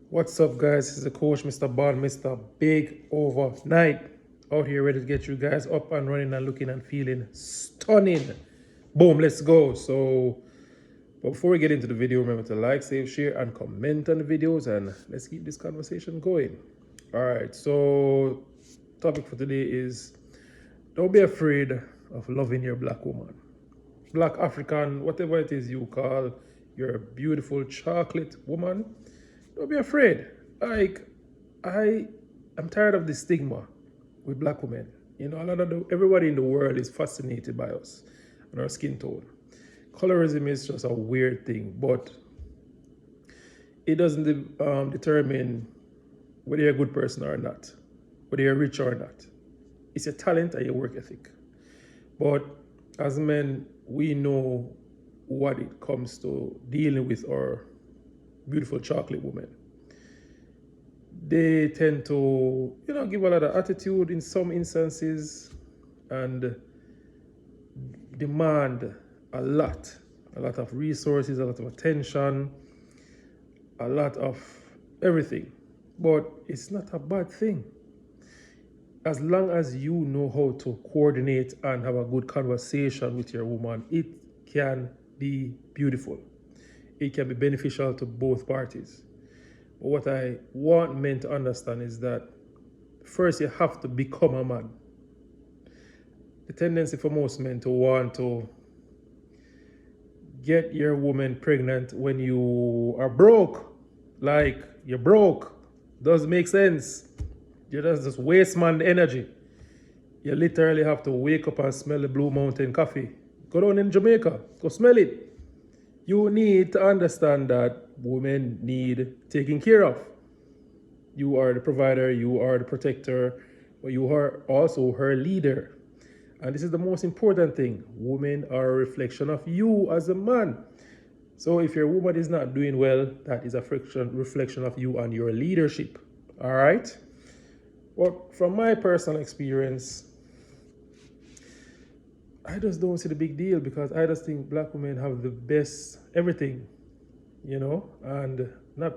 What's up, guys? This is the coach, Mr. Bond, Mr. Big Overnight. Out here ready to get you guys up and running and looking and feeling stunning. Boom, let's go. But before we get into the video, remember to like, save, share, and comment on the videos, and let's keep this conversation going. All right, so topic for today is don't be afraid of loving your black woman. Black African, whatever it is you call your beautiful chocolate woman, don't be afraid. Like, I'm tired of the stigma with black women. You know, everybody in the world is fascinated by us and our skin tone. Colorism is just a weird thing, but it doesn't determine whether you're a good person or not, whether you're rich or not. It's your talent and your work ethic. But as men, we know what it comes to dealing with our beautiful chocolate women. They tend to, give a lot of attitude in some instances and demand a lot of resources, a lot of attention, a lot of everything. But it's not a bad thing. As long as you know how to coordinate and have a good conversation with your woman, it can be beautiful. It can be beneficial to both parties. But what I want men to understand is that first you have to become a man. The tendency for most men to want to get your woman pregnant when you are broke, like you're broke, doesn't make sense. You just waste man energy. You literally have to wake up and smell the Blue Mountain coffee. Go down in Jamaica, go smell it. You need to understand that women need taking care of. You are the provider, you are the protector, but you are also her leader. And this is the most important thing. Women are a reflection of you as a man. So if your woman is not doing well, that is a reflection of you and your leadership. All right? Well, from my personal experience, I just don't see the big deal because I just think black women have the best everything, and not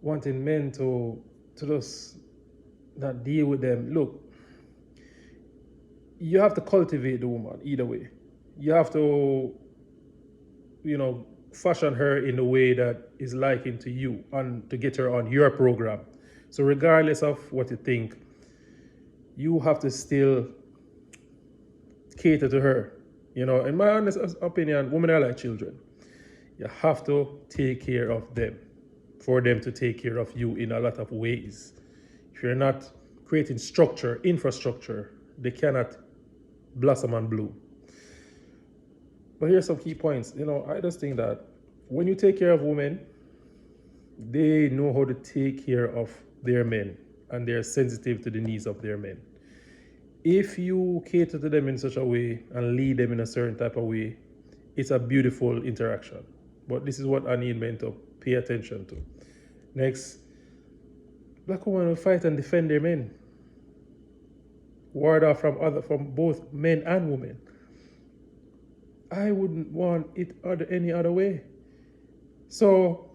wanting men to just not deal with them. Look, you have to cultivate the woman either way. You have to, fashion her in a way that is liking to you and to get her on your program. So regardless of what you think, you have to still cater to her. In my honest opinion, women are like children. You have to take care of them for them to take care of you in a lot of ways. If you're not creating structure, infrastructure, they cannot blossom and bloom. But here's some key points. I just think that when you take care of women, they know how to take care of their men and they're sensitive to the needs of their men. If you cater to them in such a way and lead them in a certain type of way, it's a beautiful interaction. But this is what I need men to pay attention to. Next, black women will fight and defend their men. Ward off from both men and women. I wouldn't want it any other way. So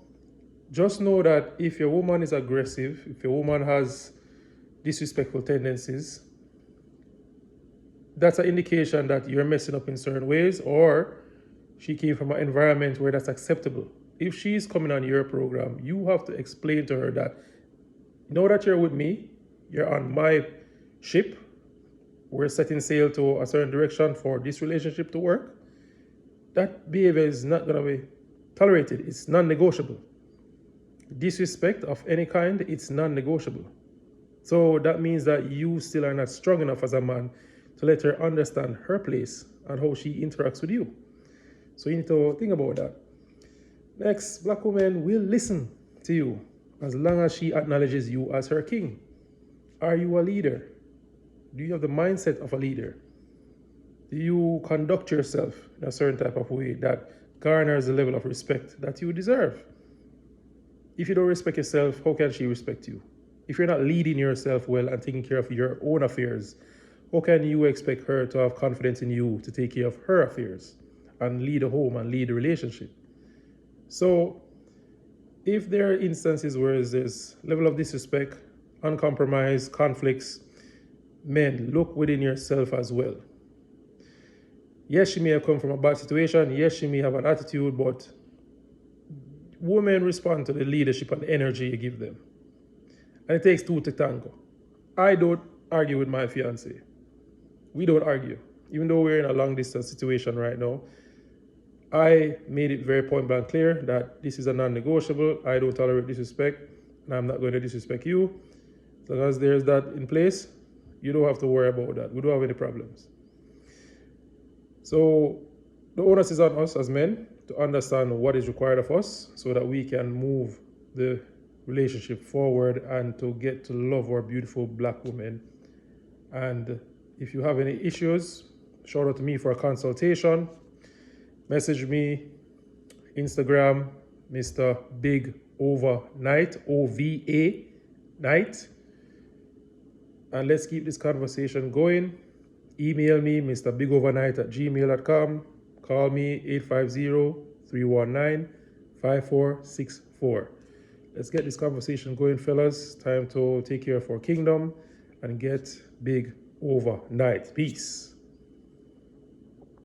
just know that if your woman is aggressive, if your woman has disrespectful tendencies, that's an indication that you're messing up in certain ways or she came from an environment where that's acceptable. If she's coming on your program, you have to explain to her that, know that you're with me, you're on my ship, we're setting sail to a certain direction for this relationship to work. That behavior is not going to be tolerated. It's non-negotiable. Disrespect of any kind, it's non-negotiable. So that means that you still are not strong enough as a man to let her understand her place and how she interacts with you. So you need to think about that. Next, black women will listen to you as long as she acknowledges you as her king. Are you a leader? Do you have the mindset of a leader? Do you conduct yourself in a certain type of way that garners the level of respect that you deserve? If you don't respect yourself, how can she respect you? If you're not leading yourself well and taking care of your own affairs, how can you expect her to have confidence in you to take care of her affairs and lead a home and lead a relationship? So if there are instances where there's level of disrespect, uncompromised, conflicts, men, look within yourself as well. Yes, she may have come from a bad situation. Yes, she may have an attitude, but women respond to the leadership and the energy you give them. And it takes two to tango. I don't argue with my fiance. We don't argue. Even though we're in a long distance situation right now, I made it very point blank clear that this is a non-negotiable. I don't tolerate disrespect, and I'm not going to disrespect you. As long as there's that in place, you don't have to worry about that. We don't have any problems. So the onus is on us as men to understand what is required of us so that we can move the relationship forward and to get to love our beautiful black women. And if you have any issues, shout out to me for a consultation. Message me, Instagram, Mr. Big Over Night, OVA Night. And let's keep this conversation going. Email me, mrbigovernight@gmail.com. Call me, 850-319-5464. Let's get this conversation going, fellas. Time to take care of our kingdom and get big overnight. Peace.